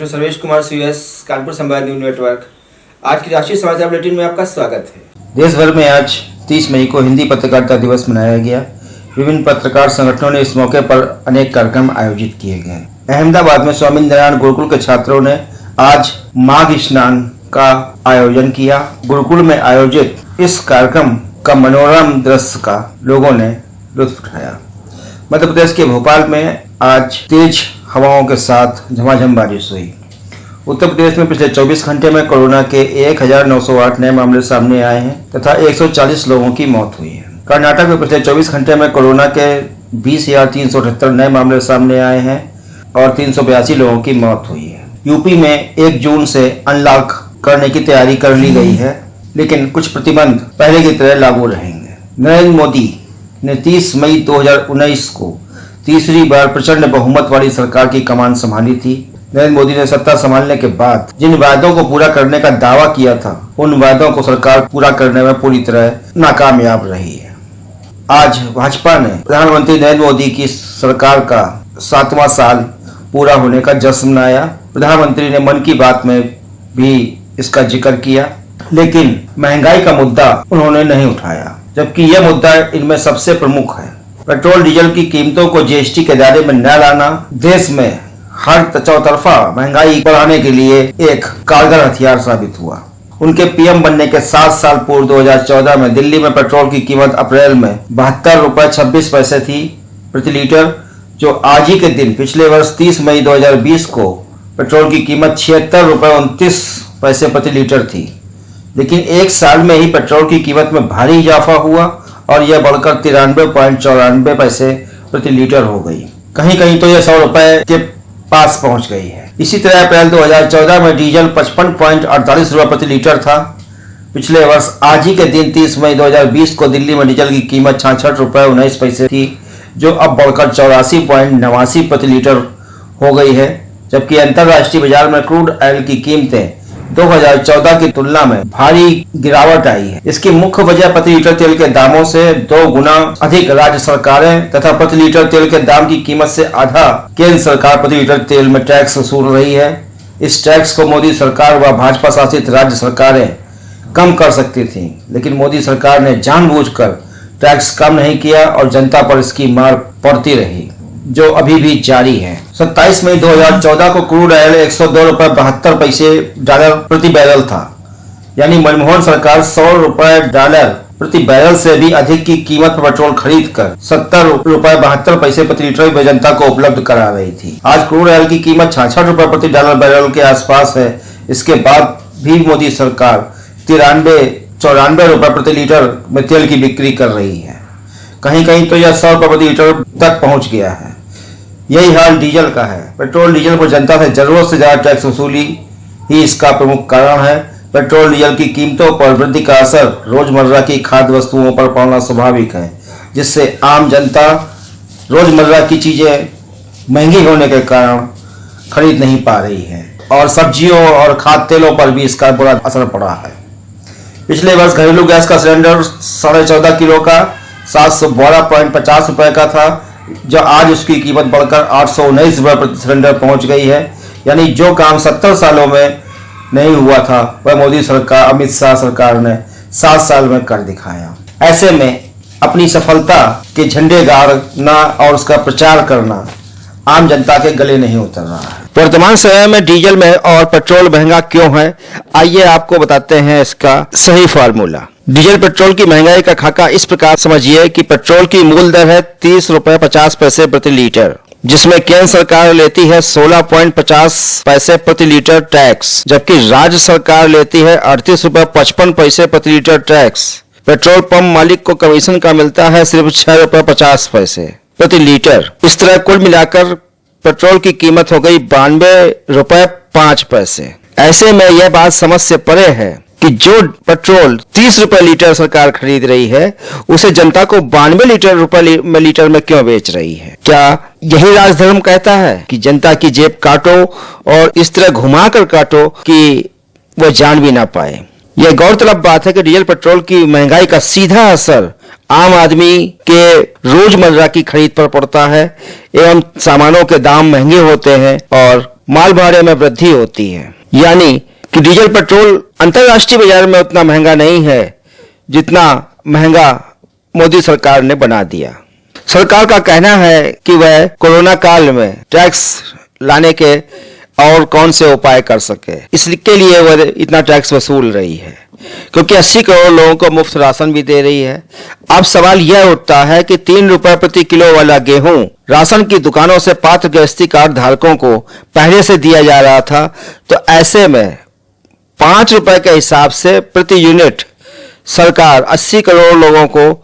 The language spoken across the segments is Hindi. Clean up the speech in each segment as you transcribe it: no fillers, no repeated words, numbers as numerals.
डॉक्टर सर्वेश कुमार सीएस कानपुर संवाद न्यूज नेटवर्क। आज की राष्ट्रीय समाचार बुलेटिन में आपका स्वागत है। देश भर में आज 30 मई को हिंदी पत्रकारिता दिवस मनाया गया। विभिन्न पत्रकार संगठनों ने इस मौके पर अनेक कार्यक्रम आयोजित किए गए। अहमदाबाद में स्वामी नारायण गुरुकुल के छात्रों ने आज माघ स्नान का आयोजन किया। गुरुकुल में आयोजित इस कार्यक्रम का मनोरम दृश्य का लोगों ने लुत्फ उठाया। मध्य प्रदेश के भोपाल में आज तेज हवाओं के साथ झमाझम बारिश हुई। उत्तर प्रदेश में पिछले 24 घंटे में कोरोना के 1908 नए मामले सामने आए हैं तथा 140 लोगों की मौत हुई है। कर्नाटक में पिछले 24 घंटे में कोरोना के 20,378 नए मामले सामने आए हैं और 382 लोगों की मौत हुई है। यूपी में 1 जून से अनलॉक करने की तैयारी कर ली गई है, लेकिन कुछ प्रतिबंध पहले की तरह लागू रहेंगे। नरेंद्र मोदी ने 30 मई 2019 को तीसरी बार प्रचंड बहुमत वाली सरकार की कमान संभाली थी। नरेंद्र मोदी ने सत्ता संभालने के बाद जिन वायदों को पूरा करने का दावा किया था, उन वायदों को सरकार पूरा करने में पूरी तरह नाकामयाब रही है। आज भाजपा ने प्रधानमंत्री नरेंद्र मोदी की सरकार का 7वां साल पूरा होने का जश्न मनाया। प्रधानमंत्री ने मन की बात में भी इसका जिक्र किया, लेकिन महंगाई का मुद्दा उन्होंने नहीं उठाया, जबकि यह मुद्दा इनमें सबसे प्रमुख है। पेट्रोल डीजल की कीमतों को जीएसटी के दायरे में न लाना देश में हर चौतरफा महंगाई बढ़ाने के लिए एक कारगर हथियार साबित हुआ। उनके पीएम बनने के 7 साल पूर्व 2014 में दिल्ली में पेट्रोल की कीमत अप्रैल में 72.26 रुपए थी प्रति लीटर, जो आज ही के दिन पिछले वर्ष 30 मई 2020 को पेट्रोल की कीमत 76.29 प्रति लीटर थी। लेकिन एक साल में ही पेट्रोल की कीमत में भारी इजाफा हुआ और यह बढ़कर 93.94 प्रति लीटर हो गई। कहीं कहीं तो यह 100 रुपए के पास पहुंच गई है। इसी तरह अप्रैल 2014 में डीजल 55.48 रुपए प्रति लीटर था। पिछले वर्ष आज ही के दिन 30 मई 2020 को दिल्ली में डीजल की कीमत 66.19 थी, जो अब बढ़कर 84.89 प्रति लीटर हो गई है। जबकि अंतर्राष्ट्रीय बाजार में क्रूड ऑयल की कीमतें 2014 की तुलना में भारी गिरावट आई है। इसकी मुख्य वजह प्रति लीटर तेल के दामों से 2 गुना अधिक राज्य सरकारें तथा प्रति लीटर तेल के दाम की कीमत से आधा केंद्र सरकार प्रति लीटर तेल में टैक्स वसूल रही है। इस टैक्स को मोदी सरकार व भाजपा शासित राज्य सरकारें कम कर सकती थी, लेकिन मोदी सरकार ने जानबूझकर टैक्स कम नहीं किया और जनता पर इसकी मार पड़ती रही, जो अभी भी जारी है। 27 मई 2014 को क्रूड ऑयल 102.72 डॉलर प्रति बैरल था, यानी मनमोहन सरकार 100 रुपए डॉलर प्रति बैरल से भी अधिक की कीमत पर पेट्रोल खरीद कर 70.72 प्रति लीटर में जनता को उपलब्ध करा रही थी। आज क्रूड ऑयल की कीमत 66 रुपए प्रति डॉलर बैरल के आसपास है। इसके बाद भी मोदी सरकार 93-94 रुपए प्रति लीटर में तेल की बिक्री कर रही है। कहीं कहीं तो यह 100 रुपए प्रति लीटर तक पहुंच गया है। यही हाल डीजल का है। पेट्रोल डीजल पर जनता से जरूरत से ज्यादा टैक्स वसूली ही इसका प्रमुख कारण है। पेट्रोल डीजल की कीमतों पर वृद्धि का असर रोजमर्रा की खाद्य वस्तुओं पर पड़ना स्वाभाविक है, जिससे आम जनता रोजमर्रा की चीजें महंगी होने के कारण खरीद नहीं पा रही है और सब्जियों और खाद्य तेलों पर भी इसका बुरा असर पड़ा है। पिछले वर्ष घरेलू गैस का सिलेंडर 14.5 किलो का 712.50 रुपए का था, जो आज उसकी कीमत बढ़कर 819 रुपए प्रति सिलेंडर पहुंच गई है। यानी जो काम 70 सालों में नहीं हुआ था, वह मोदी सरकार, अमित शाह सरकार ने 7 साल में कर दिखाया। ऐसे में अपनी सफलता के झंडे गाड़ना और उसका प्रचार करना आम जनता के गले नहीं उतर रहा है। वर्तमान समय में डीजल में और पेट्रोल महंगा क्यों है, आइए आपको बताते हैं इसका सही फार्मूला। डीजल पेट्रोल की महंगाई का खाका इस प्रकार समझिए कि पेट्रोल की मूल दर है 30 रुपए 50 पैसे प्रति लीटर, जिसमें केंद्र सरकार लेती है 16.50 पैसे प्रति लीटर टैक्स, जबकि राज्य सरकार लेती है 38 रुपए 55 पैसे प्रति लीटर टैक्स। पेट्रोल पंप मालिक को कमीशन का मिलता है सिर्फ 6 रुपए 50 पैसे प्रति लीटर। इस तरह कुल मिलाकर पेट्रोल की कीमत हो गई 92 रुपए 5 पैसे। ऐसे में यह बात समझ से परे है कि जो पेट्रोल 30 रुपए लीटर सरकार खरीद रही है, उसे जनता को 92 रुपए लीटर में क्यों बेच रही है। क्या यही राजधर्म कहता है कि जनता की जेब काटो और इस तरह घुमा कर काटो कि वो जान भी ना पाए। यह गौरतलब बात है कि डीजल पेट्रोल की महंगाई का सीधा असर आम आदमी के रोजमर्रा की खरीद पर पड़ता है एवं सामानों के दाम महंगे होते हैं और माल भाड़े में वृद्धि होती है। यानी कि डीजल पेट्रोल अंतर्राष्ट्रीय बाजार में उतना महंगा नहीं है जितना महंगा मोदी सरकार ने बना दिया। सरकार का कहना है कि वह कोरोना काल में टैक्स लाने के और कौन से उपाय कर सके, इसके लिए वह इतना टैक्स वसूल रही है, क्योंकि 80 करोड़ लोगों को मुफ्त राशन भी दे रही है। अब सवाल यह उठता है कि 3 रुपए प्रति किलो वाला गेहूं राशन की दुकानों से पात्र गृहस्थी कार्ड धारकों को पहले से दिया जा रहा था, तो ऐसे में 5 रुपए के हिसाब से प्रति यूनिट सरकार 80 करोड़ लोगों को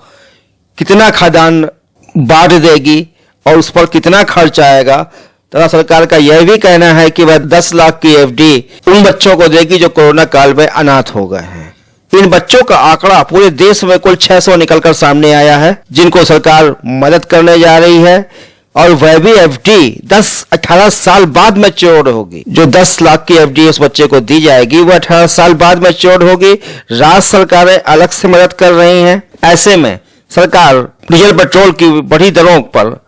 कितना खाद्यान्न बांट देगी और उस पर कितना खर्च आएगा। तथा सरकार का यह भी कहना है कि वह 10 लाख की एफडी उन बच्चों को देगी जो कोरोना काल में अनाथ हो गए हैं। इन बच्चों का आंकड़ा पूरे देश में कुल 600 निकलकर सामने आया है, जिनको सरकार मदद करने जा रही है, और वह भी एफडी 10-18 साल बाद मैच्योर होगी। जो 10 लाख की एफडी उस बच्चे को दी जाएगी वह 18 साल बाद मैच्योर होगी। राज्य सरकारें अलग से मदद कर रही हैं। ऐसे में सरकार डीजल पेट्रोल की बढ़ी दरों पर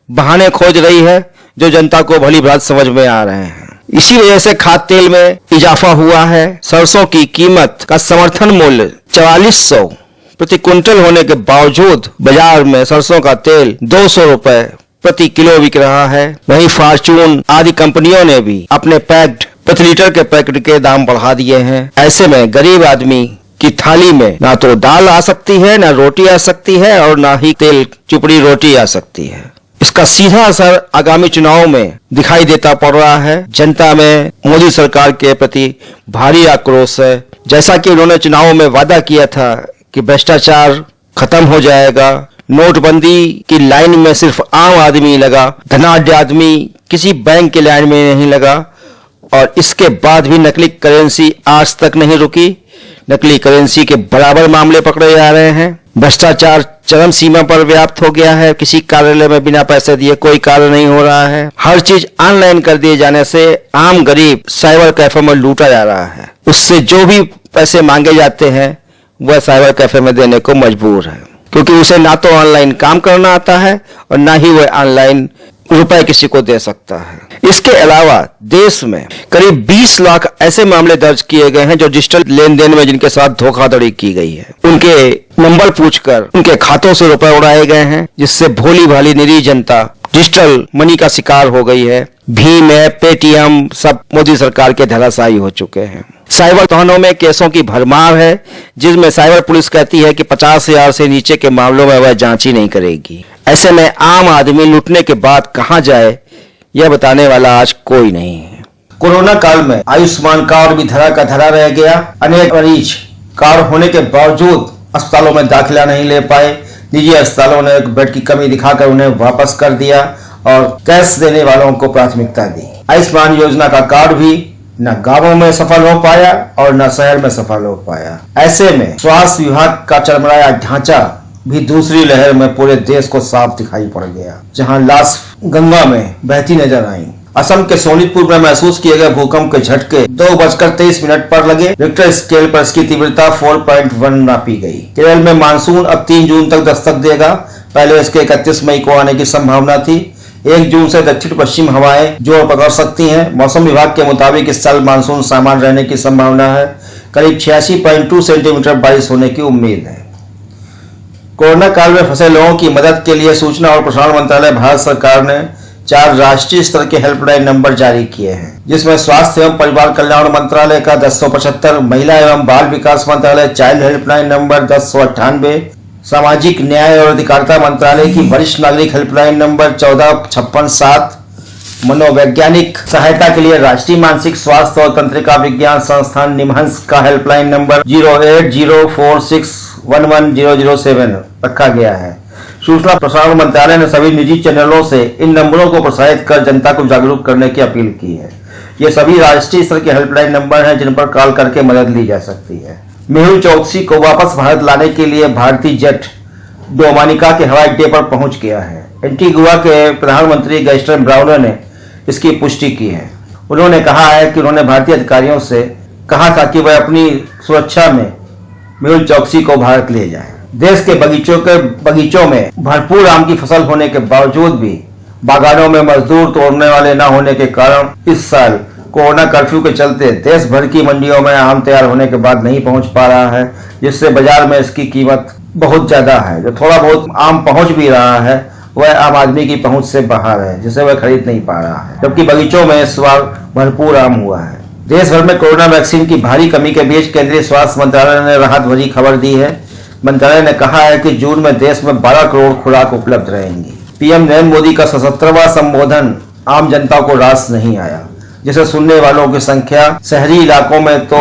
बहाने खोज रही है जो जनता को भली भांति समझ में आ रहे हैं। इसी वजह से खाद्य तेल में इजाफा हुआ है। सरसों की कीमत का समर्थन मूल्य 4400 प्रति क्विंटल होने के बावजूद बाजार में सरसों का तेल 200 रुपए प्रति किलो बिक रहा है। वहीं फॉर्चून आदि कंपनियों ने भी अपने पैक्ड प्रति लीटर के पैकेट के दाम बढ़ा दिए हैं। ऐसे में गरीब आदमी की थाली में ना तो दाल आ सकती है, ना रोटी आ सकती है, और ना ही तेल चुपड़ी रोटी आ सकती है। इसका सीधा असर आगामी चुनाव में दिखाई देता पड़ रहा है। जनता में मोदी सरकार के प्रति भारी आक्रोश है। जैसा कि उन्होंने चुनाव में वादा किया था कि भ्रष्टाचार खत्म हो जाएगा, नोटबंदी की लाइन में सिर्फ आम आदमी लगा, धनाढ्य आदमी किसी बैंक की लाइन में नहीं लगा, और इसके बाद भी नकली करेंसी आज तक नहीं रुकी। नकली करेंसी के बराबर मामले पकड़े जा रहे हैं। भ्रष्टाचार चरम सीमा पर व्याप्त हो गया है। किसी कार्यालय में बिना पैसे दिए कोई कार्य नहीं हो रहा है। हर चीज ऑनलाइन कर दिए जाने से आम गरीब साइबर कैफे में लूटा जा रहा है। उससे जो भी पैसे मांगे जाते हैं वह साइबर कैफे में देने को मजबूर है, क्योंकि उसे ना तो ऑनलाइन काम करना आता है और ना ही वह ऑनलाइन रुपए किसी को दे सकता है। इसके अलावा देश में करीब 20 लाख ऐसे मामले दर्ज किए गए हैं जो डिजिटल लेन देन में जिनके साथ धोखाधड़ी की गई है। उनके नंबर पूछकर उनके खातों से रुपए उड़ाए गए हैं, जिससे भोली भाली निरीह जनता डिजिटल मनी का शिकार हो गई है। भीम ऐप, पेटीएम सब मोदी सरकार के धराशायी हो चुके हैं। साइबर थानों में केसों की भरमार है, जिसमें साइबर पुलिस कहती है कि 50,000 से नीचे के मामलों में वह जांच ही नहीं करेगी। ऐसे में आम आदमी लूटने के बाद कहां जाए यह बताने वाला आज कोई नहीं है। कोरोना काल में आयुष्मान कार्ड भी धरा का धरा रह गया। अनेक मरीज कार्ड होने के बावजूद अस्पतालों में दाखिला नहीं ले पाए। निजी अस्पतालों ने बेड की कमी दिखाकर उन्हें वापस कर दिया और कैश देने वालों को प्राथमिकता दी। आयुष्मान योजना का कार्ड भी न गांवों में सफल हो पाया और न शहर में सफल हो पाया। ऐसे में स्वास्थ्य विभाग का चरमराया ढांचा भी दूसरी लहर में पूरे देश को साफ दिखाई पड़ गया, जहां लाश गंगा में बहती नजर आई। असम के सोनितपुर में महसूस किए गए भूकंप के झटके 2:23 पर लगे। रिक्टर स्केल पर इसकी तीव्रता 4.1 नापी गई। केरल में मानसून अब 3 जून तक दस्तक देगा। पहले इसके 31 मई को आने की संभावना थी। 1 जून से दक्षिण पश्चिम हवाएं जोर पकड़ सकती हैं। मौसम विभाग के मुताबिक इस साल मानसून सामान्य रहने की संभावना है। करीब 86.2 सेंटीमीटर बारिश होने की उम्मीद है। कोरोना काल में फंसे लोगों की मदद के लिए सूचना और प्रसारण मंत्रालय भारत सरकार ने 4 राष्ट्रीय स्तर के हेल्पलाइन नंबर जारी किए हैं, जिसमें स्वास्थ्य एवं परिवार कल्याण मंत्रालय का 1075, महिला एवं बाल विकास मंत्रालय चाइल्ड हेल्पलाइन नंबर 1098, सामाजिक न्याय और अधिकारिता मंत्रालय की वरिष्ठ नागरिक हेल्पलाइन नंबर 14557, मनोवैज्ञानिक सहायता के लिए राष्ट्रीय मानसिक स्वास्थ्य और तंत्रिका विज्ञान संस्थान निमहंस का हेल्पलाइन नंबर 0804611007 रखा गया है। सूचना प्रसारण मंत्रालय ने सभी निजी चैनलों से इन नंबरों को प्रसारित कर जनता को जागरूक करने की अपील की है। ये सभी राष्ट्रीय स्तर के हेल्पलाइन नंबर हैं जिन पर कॉल करके मदद ली जा सकती है। मेहुल चौकसी को वापस भारत लाने के लिए भारतीय जेट डोमिनिका के हवाई अड्डे पर पहुंच गया है। एंटीगुआ के प्रधानमंत्री गैस्टन ब्राउनो ने इसकी पुष्टि की है। उन्होंने कहा है कि उन्होंने भारतीय अधिकारियों से कहा था कि वह अपनी सुरक्षा में मेहुल चौकसी को भारत ले जाए। देश के बगीचों में भरपूर आम की फसल होने के बावजूद भी बागानों में मजदूर तोड़ने वाले न होने के कारण इस साल कोरोना कर्फ्यू के चलते देश भर की मंडियों में आम तैयार होने के बाद नहीं पहुंच पा रहा है, जिससे बाजार में इसकी कीमत बहुत ज्यादा है। जो थोड़ा बहुत आम पहुंच भी रहा है वह आम आदमी की पहुंच से बाहर है, जिसे वह खरीद नहीं पा रहा है, जबकि बगीचों में इस बार भरपूर आम हुआ है। देश भर में कोरोना वैक्सीन की भारी कमी के बीच केंद्रीय स्वास्थ्य मंत्रालय ने राहत भरी खबर दी है। मंत्रालय ने कहा है कि जून में देश में 12 करोड़ खुराक उपलब्ध रहेंगी। पीएम नरेंद्र मोदी का 77वां संबोधन आम जनता को रास नहीं आया, जिसे सुनने वालों की संख्या शहरी इलाकों में तो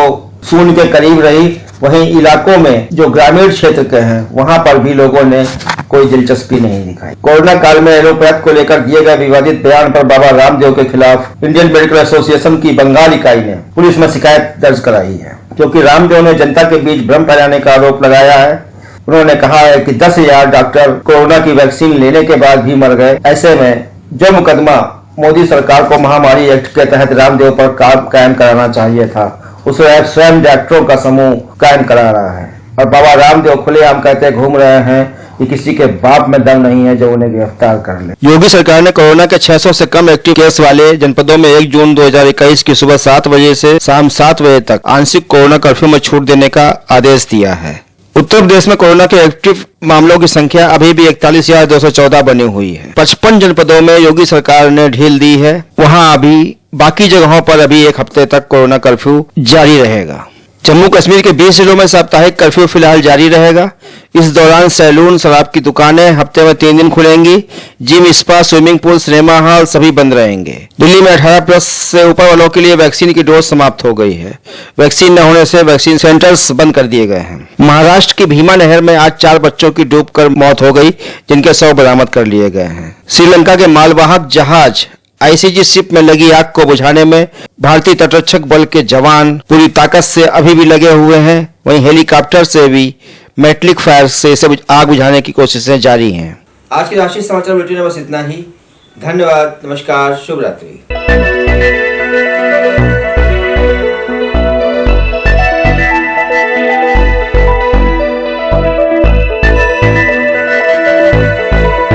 शून्य के करीब रही, वहीं इलाकों में जो ग्रामीण क्षेत्र के हैं वहां पर भी लोगों ने कोई दिलचस्पी नहीं दिखाई। कोरोना काल में एलोपैथ को लेकर दिए गए विवादित बयान पर बाबा रामदेव के खिलाफ इंडियन मेडिकल एसोसिएशन की बंगाल इकाई ने पुलिस में शिकायत दर्ज कराई है, क्योंकि रामदेव ने जनता के बीच भ्रम फैलाने का आरोप लगाया है। उन्होंने कहा है कि 10,000 डॉक्टर कोरोना की वैक्सीन लेने के बाद भी मर गए। ऐसे में जो मुकदमा मोदी सरकार को महामारी एक्ट के तहत रामदेव पर कायम कराना चाहिए था, उसे स्वयं डॉक्टरों का समूह कायम करा रहा है। और बाबा रामदेव खुलेआम कहते घूम रहे हैं कि किसी के बाप में दम नहीं है जो उन्हें गिरफ्तार कर ले। योगी सरकार ने कोरोना के 600 से कम एक्टिव केस वाले जनपदों में 1 जून 2021 की सुबह 7 बजे से शाम 7 बजे तक आंशिक कोरोना कर्फ्यू में छूट देने का आदेश दिया है। उत्तर प्रदेश में कोरोना के एक्टिव मामलों की संख्या अभी भी 41,214 बनी हुई है। 55 जनपदों में योगी सरकार ने ढील दी है, वहां अभी बाकी जगहों पर अभी 1 हफ्ते तक कोरोना कर्फ्यू जारी रहेगा। जम्मू कश्मीर के 20 जिलों में साप्ताहिक कर्फ्यू फिलहाल जारी रहेगा। इस दौरान सैलून, शराब की दुकानें हफ्ते में 3 दिन खुलेंगी। Gym, spa, swimming pool, cinema hall सभी बंद रहेंगे। दिल्ली में 18+ से ऊपर वालों के लिए वैक्सीन की डोज समाप्त हो गई है। वैक्सीन न होने से वैक्सीन सेंटर्स बंद कर दिए गए हैं। महाराष्ट्र की भीमा नहर में आज 4 बच्चों की डूबकर मौत हो गई, जिनके शव बरामद कर लिए गए हैं। श्रीलंका के मालवाहक जहाज आईसीजी शिप में लगी आग को बुझाने में भारतीय तटरक्षक बल के जवान पूरी ताकत से अभी भी लगे हुए हैं। वहीं हेलीकॉप्टर से भी मेटलिक फायर से इसे आग बुझाने की कोशिशें जारी हैं। आज के राष्ट्रीय समाचार बुलेटिन में बस इतना ही। धन्यवाद, नमस्कार, शुभ रात्रि।